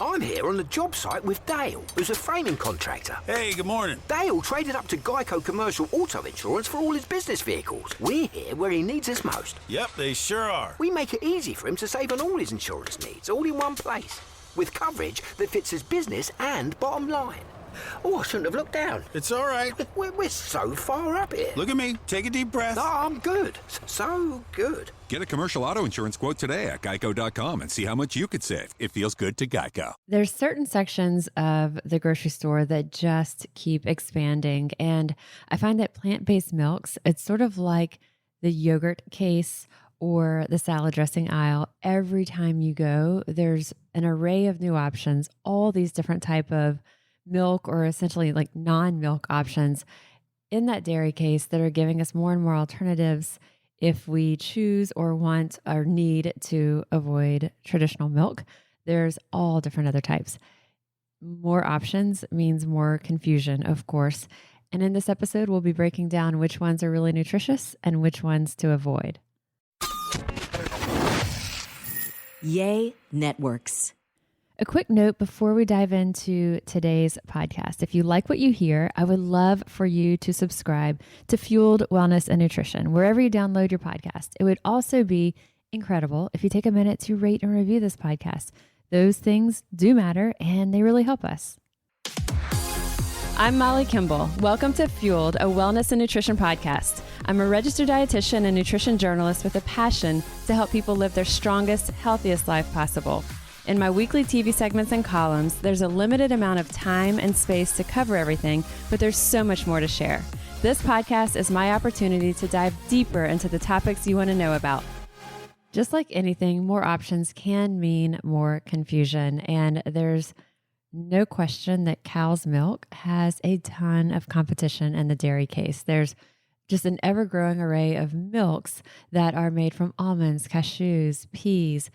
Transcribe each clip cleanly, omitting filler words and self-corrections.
I'm here on the job site with Dale, who's a framing contractor. Hey, good morning. Dale traded up to Geico Commercial Auto Insurance for all his business vehicles. We're here where he needs us most. Yep, they sure are. We make it easy for him to save on all his insurance needs, all in one place, with coverage that fits his business and bottom line. Oh, I shouldn't have looked down. It's all right. We're so far up here. Look at me. Take a deep breath. No, I'm good. So good. Get a commercial auto insurance quote today at geico.com and see how much you could save. It feels good to Geico. There's certain sections of the grocery store that just keep expanding. And I find that plant-based milks, it's sort of like the yogurt case or the salad dressing aisle. Every time you go, there's an array of new options, all these different type of milk or essentially like non-milk options in that dairy case that are giving us more and more alternatives if we choose or want or need to avoid traditional milk. There's all different other types. More options means more confusion, of course. And in this episode, we'll be breaking down which ones are really nutritious and which ones to avoid. Yay Networks. A quick note before we dive into today's podcast. If you like what you hear, I would love for you to subscribe to Fueled Wellness and Nutrition, wherever you download your podcast. It would also be incredible if you take a minute to rate and review this podcast. Those things do matter and they really help us. I'm Molly Kimball. Welcome to Fueled, a wellness and nutrition podcast. I'm a registered dietitian and nutrition journalist with a passion to help people live their strongest, healthiest life possible. In my weekly TV segments and columns, there's a limited amount of time and space to cover everything, but there's so much more to share. This podcast is my opportunity to dive deeper into the topics you want to know about. Just like anything, more options can mean more confusion, and there's no question that cow's milk has a ton of competition in the dairy case. There's just an ever-growing array of milks that are made from almonds, cashews, peas,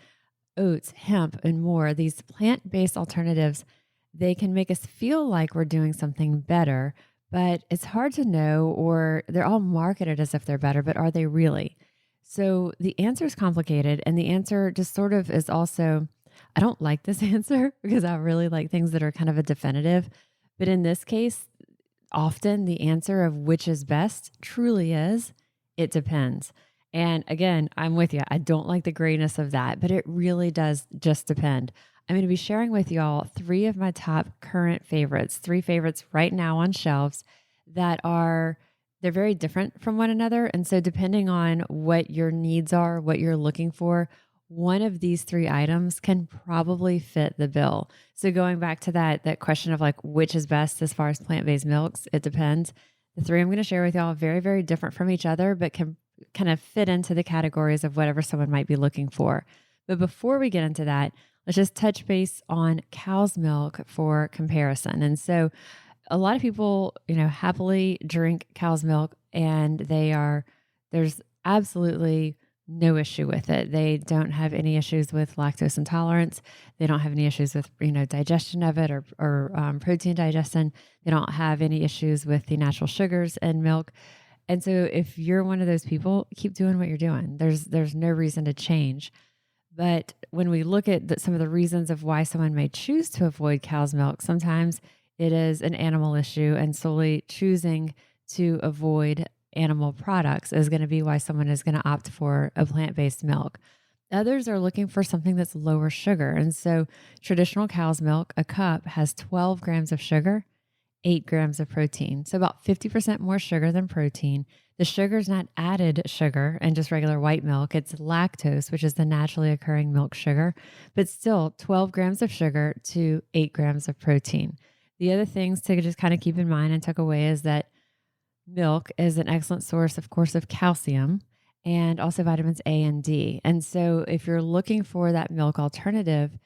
oats, hemp, and more. These plant-based alternatives, they can make us feel like we're doing something better, but it's hard to know, or they're all marketed as if they're better, but are they really? So the answer is complicated, and the answer just sort of is also, I don't like this answer because I really like things that are kind of a definitive, but in this case, often the answer of which is best truly is, it depends. And again, I'm with you. I don't like the grayness of that, but it really does just depend. I'm going to be sharing with y'all 3 of my top current favorites, 3 favorites right now on shelves that they're very different from one another. And so depending on what your needs are, what you're looking for, one of these 3 items can probably fit the bill. So going back to that question of like, which is best as far as plant-based milks, it depends. The 3 I'm going to share with y'all are very, very different from each other, but can kind of fit into the categories of whatever someone might be looking for. But before we get into that, let's just touch base on cow's milk for comparison. And so a lot of people, happily drink cow's milk, and there's absolutely no issue with it. They don't have any issues with lactose intolerance. They don't have any issues with, digestion of it or protein digestion. They don't have any issues with the natural sugars in milk. And so if you're one of those people, keep doing what you're doing. There's no reason to change. But when we look at some of the reasons of why someone may choose to avoid cow's milk, sometimes it is an animal issue, and solely choosing to avoid animal products is going to be why someone is going to opt for a plant-based milk. Others are looking for something that's lower sugar. And so traditional cow's milk, a cup, has 12 grams of sugar, 8 grams of protein. So about 50% more sugar than protein. The sugar is not added sugar in just regular white milk. It's lactose, which is the naturally occurring milk sugar, but still 12 grams of sugar to 8 grams of protein. The other things to just kind of keep in mind and tuck away is that milk is an excellent source, of course, of calcium and also vitamins A and D. And so if you're looking for that milk alternative,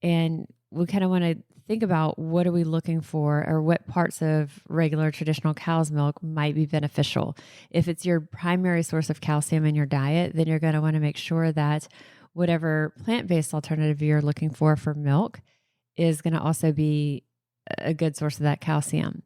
and we kind of want to think about what are we looking for, or what parts of regular traditional cow's milk might be beneficial. If it's your primary source of calcium in your diet, then you're going to want to make sure that whatever plant-based alternative you're looking for milk is going to also be a good source of that calcium.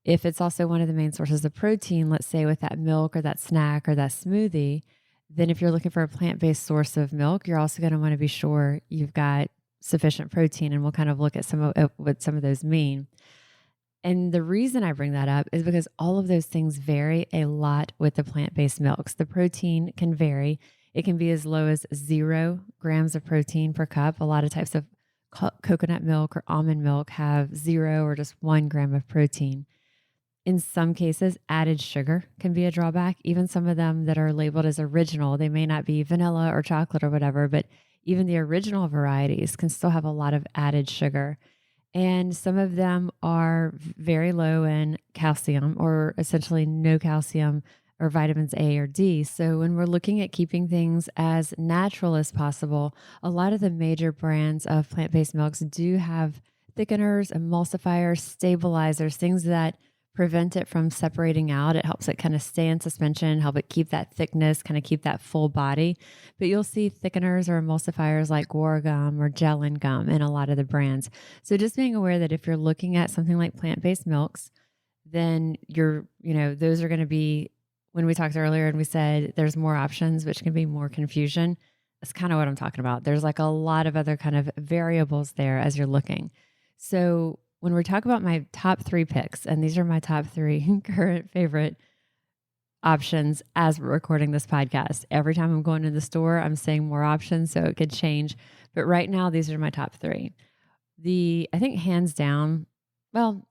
If it's also one of the main sources of protein, let's say with that milk or that snack or that smoothie, then if you're looking for a plant-based source of milk, you're also going to want to be sure you've got sufficient protein. And we'll kind of look at what some of those mean. And the reason I bring that up is because all of those things vary a lot with the plant-based milks. The protein can vary. It can be as low as 0 grams of protein per cup. A lot of types of coconut milk or almond milk have 0 or just 1 gram of protein. In some cases, added sugar can be a drawback. Even some of them that are labeled as original, they may not be vanilla or chocolate or whatever, but even the original varieties can still have a lot of added sugar. And some of them are very low in calcium or essentially no calcium or vitamins A or D. So when we're looking at keeping things as natural as possible, a lot of the major brands of plant-based milks do have thickeners, emulsifiers, stabilizers, things that prevent it from separating out. It helps it kind of stay in suspension, help it keep that thickness, kind of keep that full body. But you'll see thickeners or emulsifiers like guar gum or gellan gum in a lot of the brands. So just being aware that if you're looking at something like plant-based milks, then those are going to be, when we talked earlier and we said there's more options, which can be more confusion. That's kind of what I'm talking about. There's like a lot of other kind of variables there as you're looking. So when we talk about my top 3 picks, and these are my top 3 current favorite options as we're recording this podcast. Every time I'm going to the store, I'm saying more options, so it could change. But right now, these are my top 3. I think hands down, well,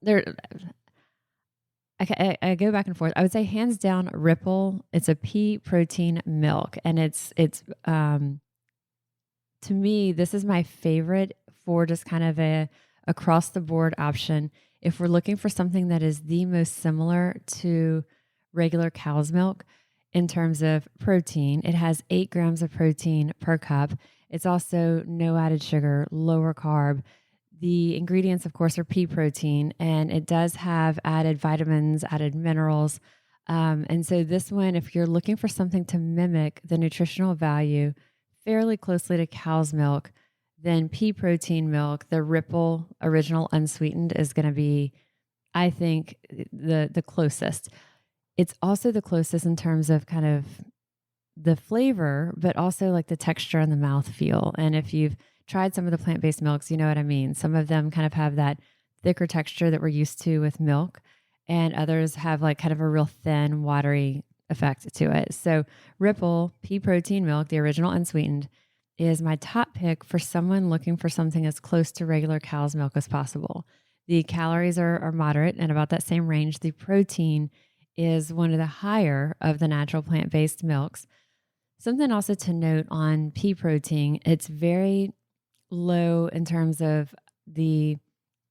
I go back and forth. I would say hands down, Ripple. It's a pea protein milk, and it's to me, this is my favorite for just kind of a across the board option. If we're looking for something that is the most similar to regular cow's milk in terms of protein, it has 8 grams of protein per cup. It's also no added sugar, lower carb. The ingredients, of course, are pea protein, and it does have added vitamins, added minerals. And so this one, if you're looking for something to mimic the nutritional value fairly closely to cow's milk, then pea protein milk, the Ripple original unsweetened, is going to be, I think, the closest. It's also the closest in terms of kind of the flavor, but also like the texture and the mouthfeel. And if you've tried some of the plant-based milks, you know what I mean. Some of them kind of have that thicker texture that we're used to with milk, and others have like kind of a real thin, watery effect to it. So Ripple pea protein milk, the original unsweetened, is my top pick for someone looking for something as close to regular cow's milk as possible. The calories are moderate and about that same range. The protein is one of the higher of the natural plant-based milks. Something also to note on pea protein, it's very low in terms of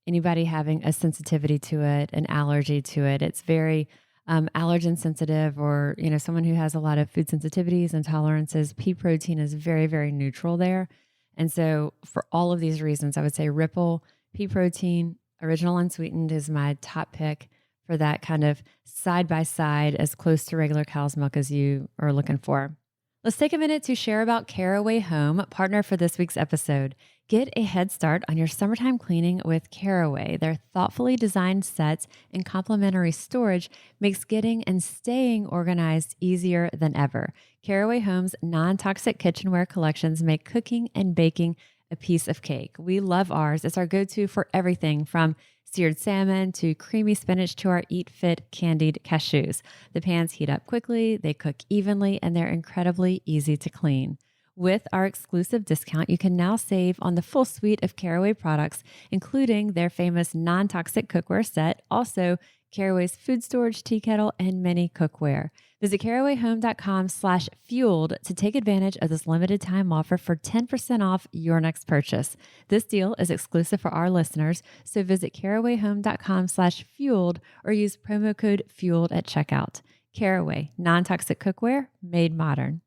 anybody having a sensitivity to it, an allergy to it. It's very allergen sensitive, or someone who has a lot of food sensitivities and tolerances. Pea protein is very, very neutral there. And so for all of these reasons, I would say Ripple pea protein original unsweetened is my top pick for that kind of side by side, as close to regular cow's milk as you are looking for. Let's take a minute to share about Caraway Home, partner for this week's episode. Get a head start on your summertime cleaning with Caraway. Their thoughtfully designed sets and complimentary storage makes getting and staying organized easier than ever. Caraway Home's non-toxic kitchenware collections make cooking and baking a piece of cake. We love ours. It's our go-to for everything from seared salmon to creamy spinach to our Eat Fit candied cashews. The pans heat up quickly, they cook evenly, and they're incredibly easy to clean. With our exclusive discount, you can now save on the full suite of Caraway products, including their famous non-toxic cookware set, also Caraway's food storage tea kettle, and many cookware. Visit carawayhome.com/fueled to take advantage of this limited time offer for 10% off your next purchase. This deal is exclusive for our listeners, so visit carawayhome.com/fueled or use promo code FUELED at checkout. Caraway, non-toxic cookware made modern.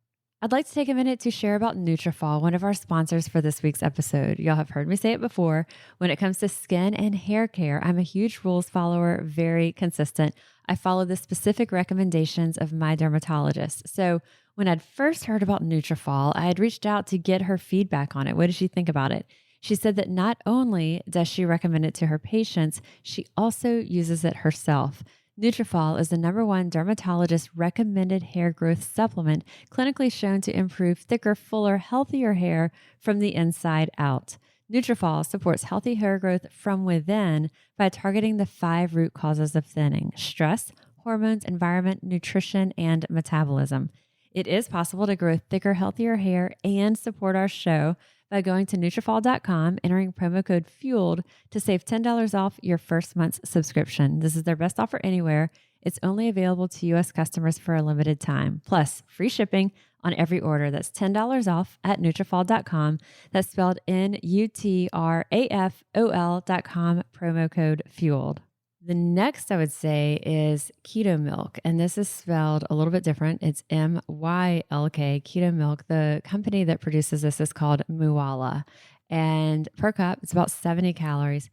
I'd like to take a minute to share about Nutrafol, one of our sponsors for this week's episode. Y'all have heard me say it before. When it comes to skin and hair care, I'm a huge rules follower, very consistent. I follow the specific recommendations of my dermatologist. So when I'd first heard about Nutrafol, I had reached out to get her feedback on it. What did she think about it? She said that not only does she recommend it to her patients, she also uses it herself. Nutrafol is the #1 dermatologist recommended hair growth supplement, clinically shown to improve thicker, fuller, healthier hair from the inside out. Nutrafol supports healthy hair growth from within by targeting the 5 root causes of thinning: stress, hormones, environment, nutrition, and metabolism. It is possible to grow thicker, healthier hair and support our show by going to Nutrafol.com, entering promo code FUELED to save $10 off your first month's subscription. This is their best offer anywhere. It's only available to U.S. customers for a limited time. Plus, free shipping on every order. That's $10 off at Nutrafol.com. That's spelled Nutrafol.com, promo code FUELED. The next I would say is keto milk, and this is spelled a little bit different. It's MYLK, keto milk. The company that produces this is called Moo-ve, and per cup, it's about 70 calories.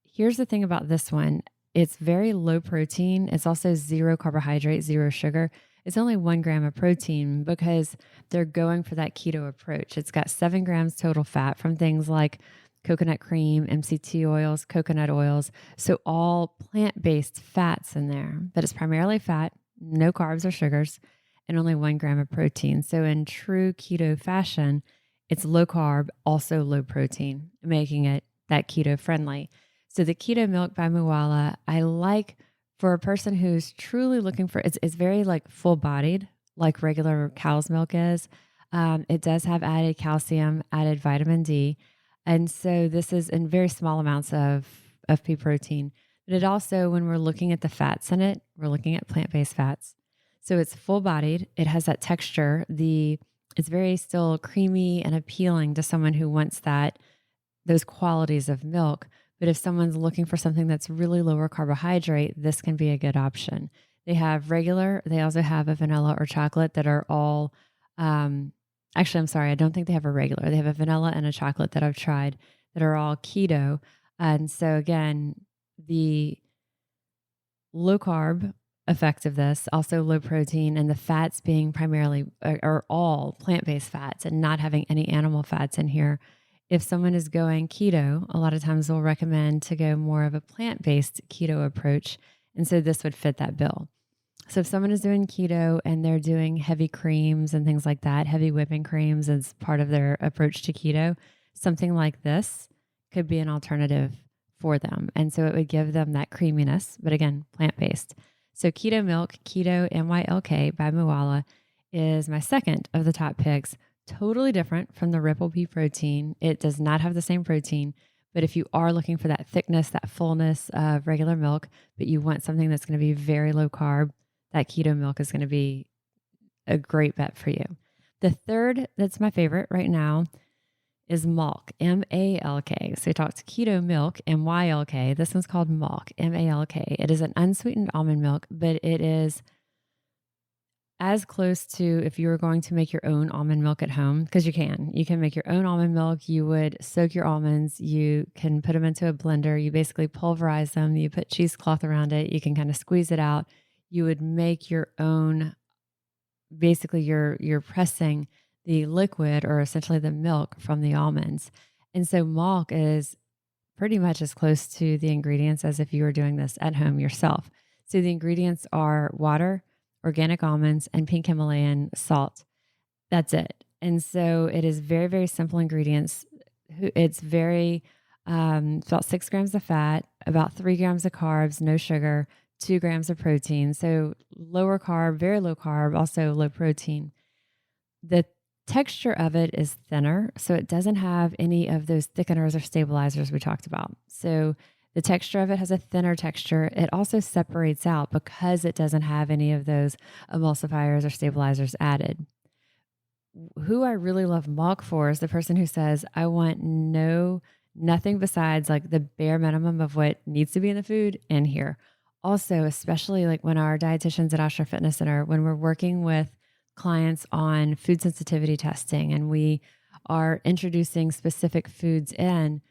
Here's the thing about this one. It's very low protein. It's also 0 carbohydrate, 0 sugar. It's only 1 gram of protein because they're going for that keto approach. It's got 7 grams total fat from things like coconut cream, MCT oils, coconut oils. So all plant-based fats in there, but it's primarily fat, no carbs or sugars, and only 1 gram of protein. So in true keto fashion, it's low carb, also low protein, making it that keto friendly. So the keto milk by Moo-ve, I like for a person who's truly looking for, it's very like full bodied, like regular cow's milk is. It does have added calcium, added vitamin D. And so this is in very small amounts of pea protein. But it also, when we're looking at the fats in it, we're looking at plant-based fats. So it's full-bodied. It has that texture. It's very still creamy and appealing to someone who wants those qualities of milk. But if someone's looking for something that's really lower carbohydrate, this can be a good option. They have regular. They also have a vanilla or chocolate that are all actually, I'm sorry, I don't think they have a regular. They have a vanilla and a chocolate that I've tried that are all keto. And so again, the low carb effect of this, also low protein, and the fats being primarily are all plant-based fats and not having any animal fats in here. If someone is going keto, a lot of times we'll recommend to go more of a plant-based keto approach. And so this would fit that bill. So if someone is doing keto and they're doing heavy creams and things like that, heavy whipping creams as part of their approach to keto, something like this could be an alternative for them. And so it would give them that creaminess, but again, plant-based. So keto milk, keto MYLK by Moo-ve is my second of the top picks. Totally different from the Ripple pea protein. It does not have the same protein, but if you are looking for that thickness, that fullness of regular milk, but you want something that's going to be very low carb, that keto milk is going to be a great bet for you. The third that's my favorite right now is Malk, M-A-L-K. So we talked keto milk, M-Y-L-K. This one's called Malk, M-A-L-K. It is an unsweetened almond milk, but it is as close to if you were going to make your own almond milk at home, because you can make your own almond milk. You would soak your almonds. You can put them into a blender. You basically pulverize them. You put cheesecloth around it. You can kind of squeeze it out. You would make your own, basically you're pressing the liquid or essentially the milk from the almonds. And so Malk is pretty much as close to the ingredients as if you were doing this at home yourself. So the ingredients are water, organic almonds, and pink Himalayan salt. That's it. And so it is very, very simple ingredients. It's very, it's about 6 grams of fat, about 3 grams of carbs, no sugar, 2 grams of protein. So lower carb, very low carb, also low protein. The texture of it is thinner, so it doesn't have any of those thickeners or stabilizers we talked about. So the texture of it has a thinner texture. It also separates out because it doesn't have any of those emulsifiers or stabilizers added. Who I really love Malk for is the person who says, I want nothing besides like the bare minimum of what needs to be in the food in here. Also, especially like when our dietitians at Osher Fitness Center, when we're working with clients on food sensitivity testing and we are introducing specific foods in,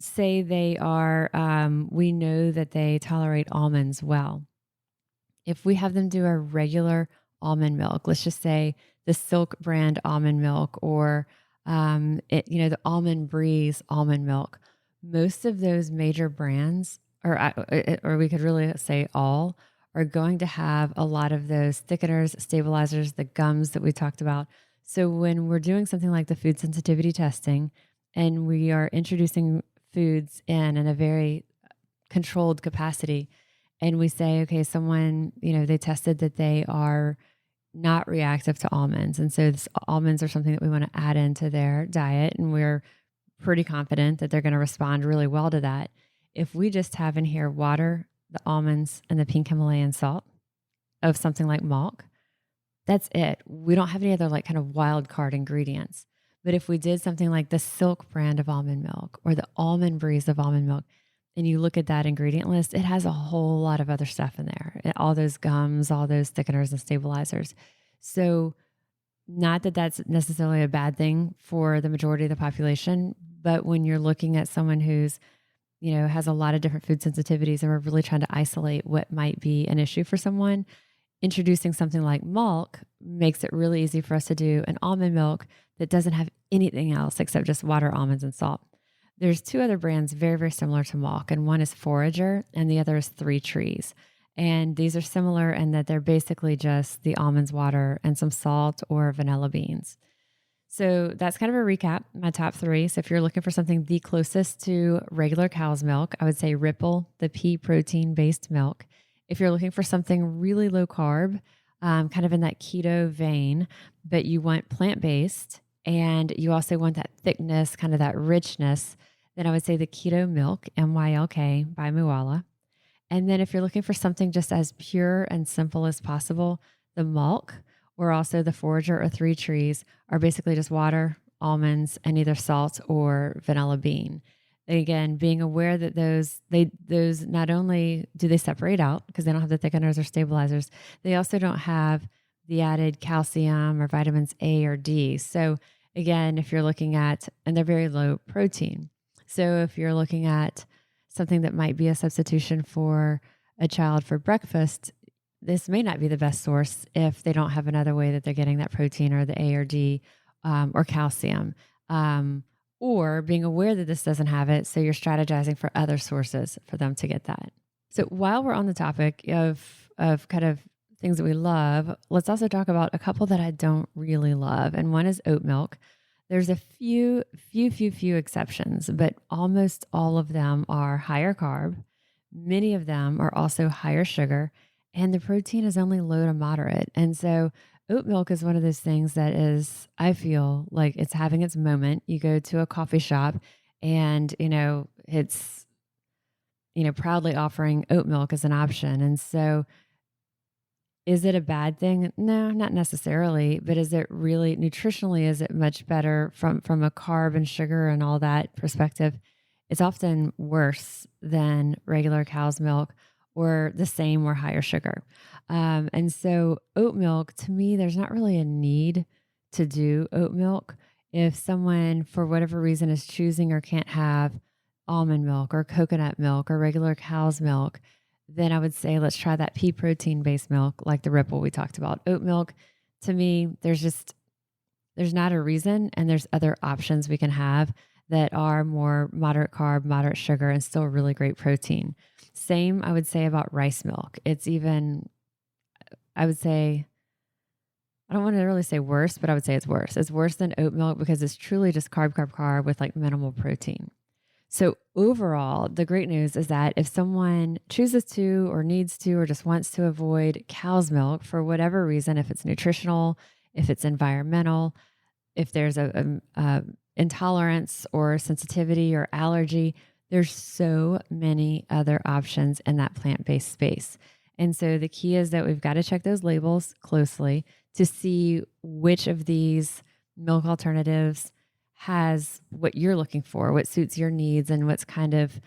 say they are, we know that they tolerate almonds well. If we have them do a regular almond milk, let's just say the Silk brand almond milk or, the Almond Breeze almond milk, most of those major brands, or we could really say all, are going to have a lot of those thickeners, stabilizers, the gums that we talked about. So when we're doing something like the food sensitivity testing and we are introducing foods in a very controlled capacity, and we say, okay, someone, they tested that they are not reactive to almonds. And so almonds are something that we want to add into their diet. And we're pretty confident that they're going to respond really well to that. If we just have in here water, the almonds, and the pink Himalayan salt of something like milk, that's it. We don't have any other like kind of wild card ingredients. But if we did something like the Silk brand of almond milk or the Almond Breeze of almond milk, and you look at that ingredient list, it has a whole lot of other stuff in there, all those gums, all those thickeners and stabilizers. So not that that's necessarily a bad thing for the majority of the population, but when you're looking at someone who's, has a lot of different food sensitivities and we're really trying to isolate what might be an issue for someone, introducing something like milk makes it really easy for us to do an almond milk that doesn't have anything else except just water, almonds, and salt. There's two other brands very, very similar to milk, and one is Forager and the other is Three Trees. And these are similar in that they're basically just the almonds, water, and some salt or vanilla beans. So that's kind of a recap, my top three. So if you're looking for something the closest to regular cow's milk, I would say Ripple, the pea protein based milk. If you're looking for something really low carb, kind of in that keto vein, but you want plant-based and you also want that thickness, kind of that richness, then I would say the Keto Milk, MYLK by Mooala. And then if you're looking for something just as pure and simple as possible, the Milk or also the Forager or Three Trees are basically just water, almonds, and either salt or vanilla bean. Again, being aware that those not only do they separate out because they don't have the thickeners or stabilizers, they also don't have the added calcium or vitamins A or D. So again, if you're looking at, and they're very low protein. So if you're looking at something that might be a substitution for a child for breakfast, this may not be the best source if they don't have another way that they're getting that protein or the A or D or calcium. Or being aware that this doesn't have it, so you're strategizing for other sources for them to get that. So while we're on the topic of kind of things that we love, let's also talk about a couple that I don't really love. And one is oat milk. There's a few exceptions, but almost all of them are higher carb. Many of them are also higher sugar, and the protein is only low to moderate. And so oat milk is one of those things that is, I feel like it's having its moment. You go to a coffee shop and, it's, proudly offering oat milk as an option. And so is it a bad thing? No, not necessarily. But is it really nutritionally, is it much better from a carb and sugar and all that perspective? It's often worse than regular cow's milk or the same or higher sugar. And so oat milk, to me, there's not really a need to do oat milk. If someone, for whatever reason, is choosing or can't have almond milk or coconut milk or regular cow's milk, then I would say let's try that pea protein based milk like the Ripple we talked about. Oat milk, to me, there's not a reason, and there's other options we can have that are more moderate carb, moderate sugar, and still really great protein. Same, I would say about rice milk. It's even, I would say, I don't want to really say worse, but I would say it's worse. It's worse than oat milk because it's truly just carb with like minimal protein. So overall, the great news is that if someone chooses to or needs to or just wants to avoid cow's milk for whatever reason, if it's nutritional, if it's environmental, if there's a intolerance or sensitivity or allergy, there's so many other options in that plant-based space. And so the key is that we've got to check those labels closely to see which of these milk alternatives has what you're looking for, what suits your needs, and what's kind of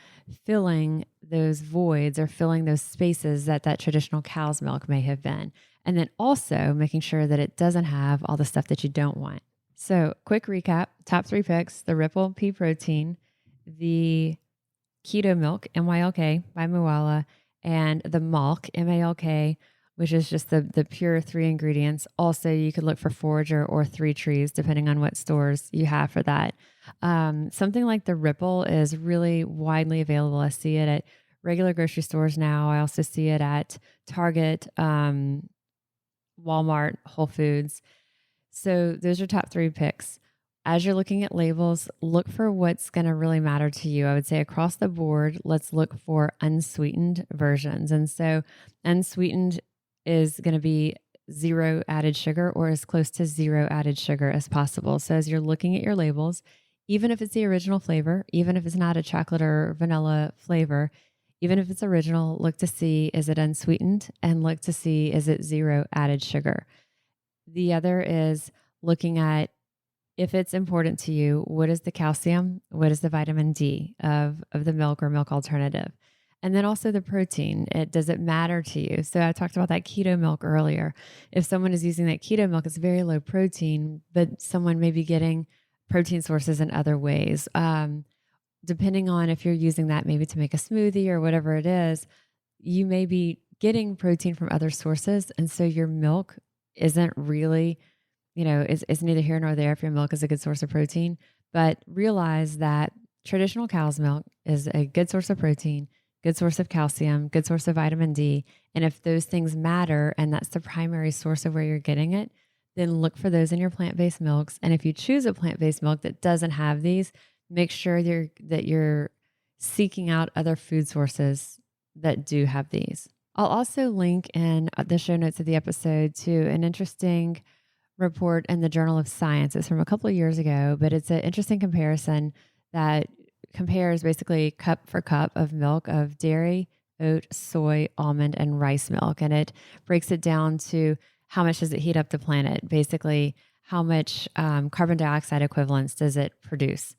filling those voids or filling those spaces that traditional cow's milk may have been. And then also making sure that it doesn't have all the stuff that you don't want. So quick recap, top 3 picks: the Ripple pea protein, the Keto Milk, MYLK by Mooala, and the Malk, MALK, which is just the pure 3 ingredients. Also, you could look for Forager or Three Trees, depending on what stores you have for that. Something like the Ripple is really widely available. I see it at regular grocery stores now. I also see it at Target, Walmart, Whole Foods. So those are top 3 picks. as you're looking at labels, look for what's going to really matter to you. I would say across the board, let's look for unsweetened versions. And so unsweetened is going to be 0 added sugar or as close to 0 added sugar as possible. So as you're looking at your labels, even if it's the original flavor, even if it's not a chocolate or vanilla flavor, even if it's original, look to see, is it unsweetened? And look to see, is it 0 added sugar? The other is looking at, if it's important to you, what is the calcium? What is the vitamin D of the milk or milk alternative? And then also the protein. Does it matter to you? So I talked about that keto milk earlier. If someone is using that keto milk, it's very low protein, but someone may be getting protein sources in other ways. Depending on if you're using that maybe to make a smoothie or whatever it is, you may be getting protein from other sources. And so your milk isn't really, it's neither here nor there if your milk is a good source of protein. But realize that traditional cow's milk is a good source of protein, good source of calcium, good source of vitamin D. And if those things matter and that's the primary source of where you're getting it, then look for those in your plant-based milks. And if you choose a plant-based milk that doesn't have these, make sure that you're seeking out other food sources that do have these. I'll also link in the show notes of the episode to an interesting report in the Journal of Science. It's from a couple of years ago, but it's an interesting comparison that compares basically cup for cup of milk of dairy, oat, soy, almond, and rice milk. And it breaks it down to how much does it heat up the planet? Basically, how much carbon dioxide equivalents does it produce?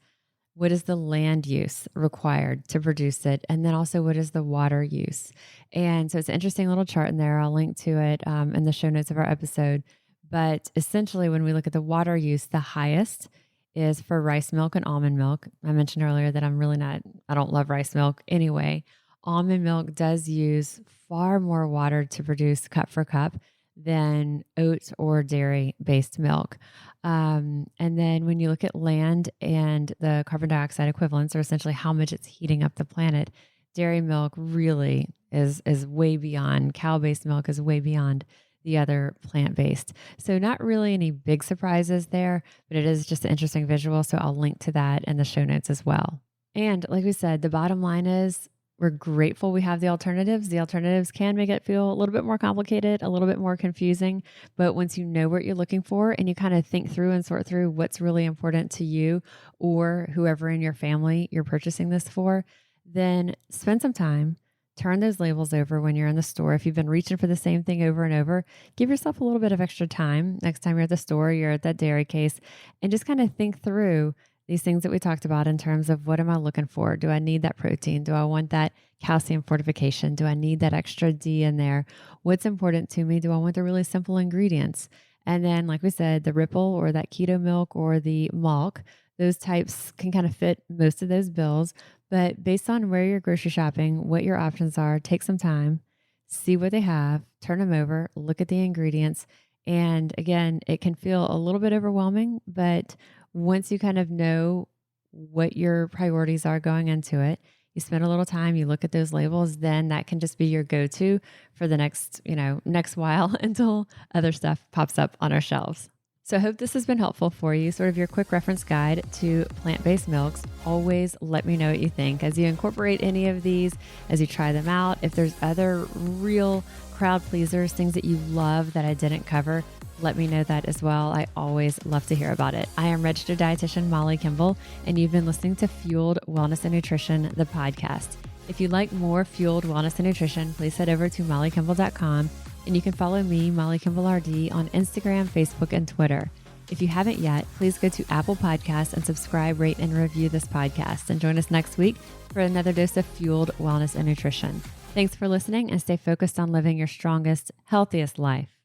What is the land use required to produce it? And then also, what is the water use? And so it's an interesting little chart in there. I'll link to it in the show notes of our episode. But essentially, when we look at the water use, the highest is for rice milk and almond milk. I mentioned earlier that I don't love rice milk anyway. Almond milk does use far more water to produce cup for cup than oat or dairy-based milk. And then when you look at land and the carbon dioxide equivalents, or essentially how much it's heating up the planet, dairy milk really is way beyond, cow-based milk is way beyond the other plant-based. So not really any big surprises there, but it is just an interesting visual. So I'll link to that in the show notes as well. And like we said, the bottom line is we're grateful we have the alternatives. The alternatives can make it feel a little bit more complicated, a little bit more confusing. But once you know what you're looking for and you kind of think through and sort through what's really important to you or whoever in your family you're purchasing this for, then spend some time, turn those labels over when you're in the store. If you've been reaching for the same thing over and over, give yourself a little bit of extra time. Next time you're at the store, you're at that dairy case, and just kind of think through these things that we talked about in terms of what am I looking for? Do I need that protein? Do I want that calcium fortification? Do I need that extra D in there? What's important to me? Do I want the really simple ingredients? And then, like we said, the Ripple or that keto milk or the Malk, those types can kind of fit most of those bills. But based on where you're grocery shopping, what your options are, take some time, see what they have, turn them over, look at the ingredients. And again, it can feel a little bit overwhelming, but once you kind of know what your priorities are going into it, you spend a little time, you look at those labels, then that can just be your go-to for the next while until other stuff pops up on our shelves. So I hope this has been helpful for you, sort of your quick reference guide to plant-based milks. Always let me know what you think as you incorporate any of these, as you try them out. If there's other real crowd pleasers, things that you love that I didn't cover, let me know that as well. I always love to hear about it. I am registered dietitian Molly Kimball, and you've been listening to Fueled Wellness and Nutrition, the podcast. If you'd like more Fueled Wellness and Nutrition, please head over to mollykimball.com, and you can follow me, Molly Kimball RD, on Instagram, Facebook, and Twitter. If you haven't yet, please go to Apple Podcasts and subscribe, rate, and review this podcast. And join us next week for another dose of Fueled Wellness and Nutrition. Thanks for listening, and stay focused on living your strongest, healthiest life.